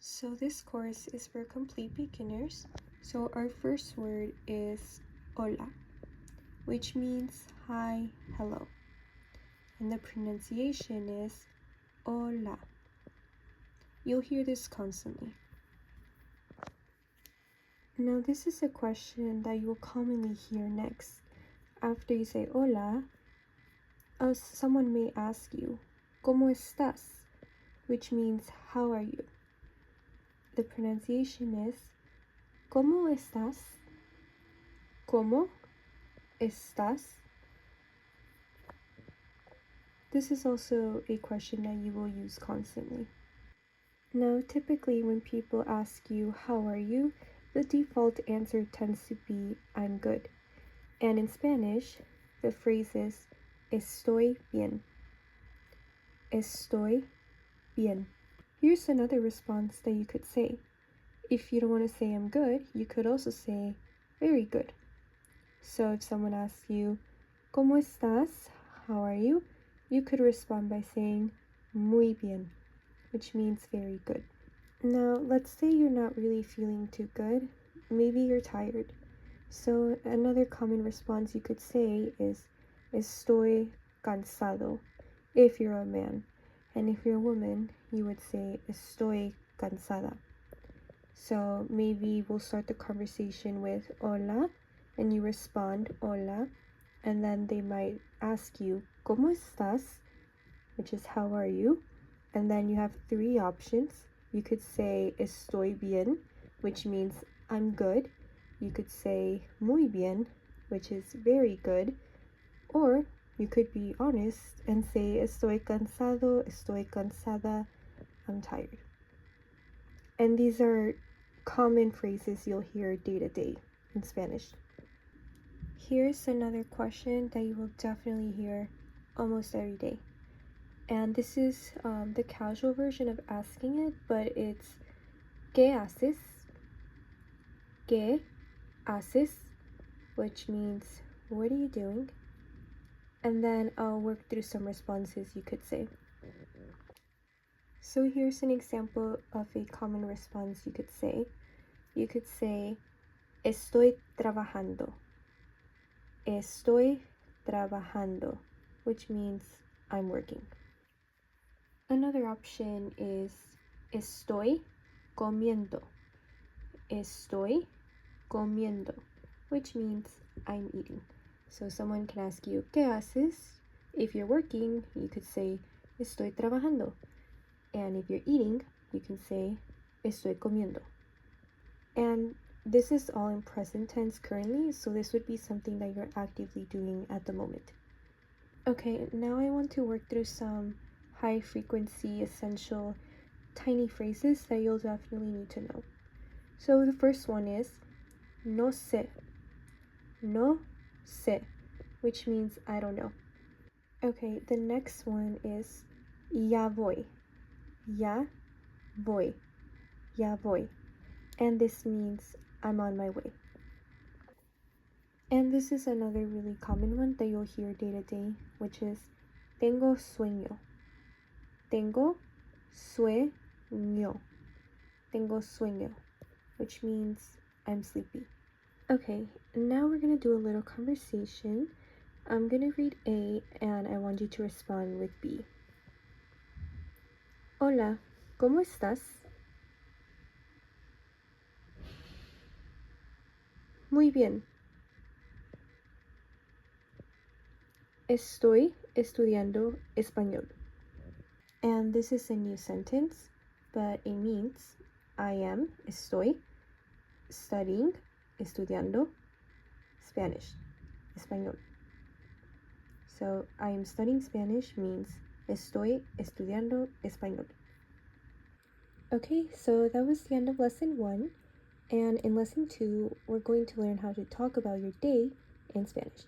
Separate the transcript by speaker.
Speaker 1: So this course is for complete beginners. So our first word is hola, which means hi, hello. And the pronunciation is hola. You'll hear this constantly. Now this is a question that you will commonly hear next. After you say hola, someone may ask you, ¿Cómo estás? Which means how are you? The pronunciation is ¿Cómo estás? ¿Cómo estás? This is also a question that you will use constantly. Now, typically when people ask you, how are you? The default answer tends to be, I'm good. And in Spanish, the phrase is, estoy bien. Estoy bien. Here's another response that you could say. If you don't want to say I'm good, you could also say very good. So if someone asks you, ¿Cómo estás? How are you? You could respond by saying muy bien, which means very good. Now, let's say you're not really feeling too good. Maybe you're tired. So another common response you could say is estoy cansado if you're a man. And if you're a woman, you would say estoy cansada. So maybe we'll start the conversation with hola, and you respond hola, and then they might ask you, ¿Cómo estás? Which is how are you? And then you have three options. You could say estoy bien, which means I'm good. You could say muy bien, which is very good. Or you could be honest and say estoy cansado, estoy cansada, I'm tired. And these are common phrases you'll hear day to day in Spanish. Here's another question that you will definitely hear almost every day. And this is the casual version of asking it, but it's ¿Qué haces? ¿Qué haces? Which means what are you doing? And then I'll work through some responses you could say. So here's an example of a common response you could say. You could say Estoy trabajando. Estoy trabajando, which means I'm working. Another option is estoy comiendo. Estoy comiendo, which means I'm eating. So someone can ask you, ¿Qué haces? If you're working, you could say estoy trabajando. And if you're eating, you can say estoy comiendo. And this is all in present tense currently, so this would be something that you're actively doing at the moment. Okay, now I want to work through some high frequency, essential, tiny phrases that you'll definitely need to know. So the first one is no sé. No sé, which means I don't know. Okay, the next one is ya voy. Ya voy. Ya voy. And this means I'm on my way. And this is another really common one that you'll hear day to day, which is tengo sueño. Tengo sueño. Tengo sueño, which means I'm sleepy. Okay, now we're going to do a little conversation. I'm going to read A and I want you to respond with B. Hola, ¿cómo estás? Muy bien. Estoy estudiando español. And this is a new sentence, but it means I am, estoy, studying, estudiando, Spanish, español. So I am studying Spanish means estoy estudiando español. Okay, so that was the end of lesson 1. And in lesson 2, we're going to learn how to talk about your day in Spanish.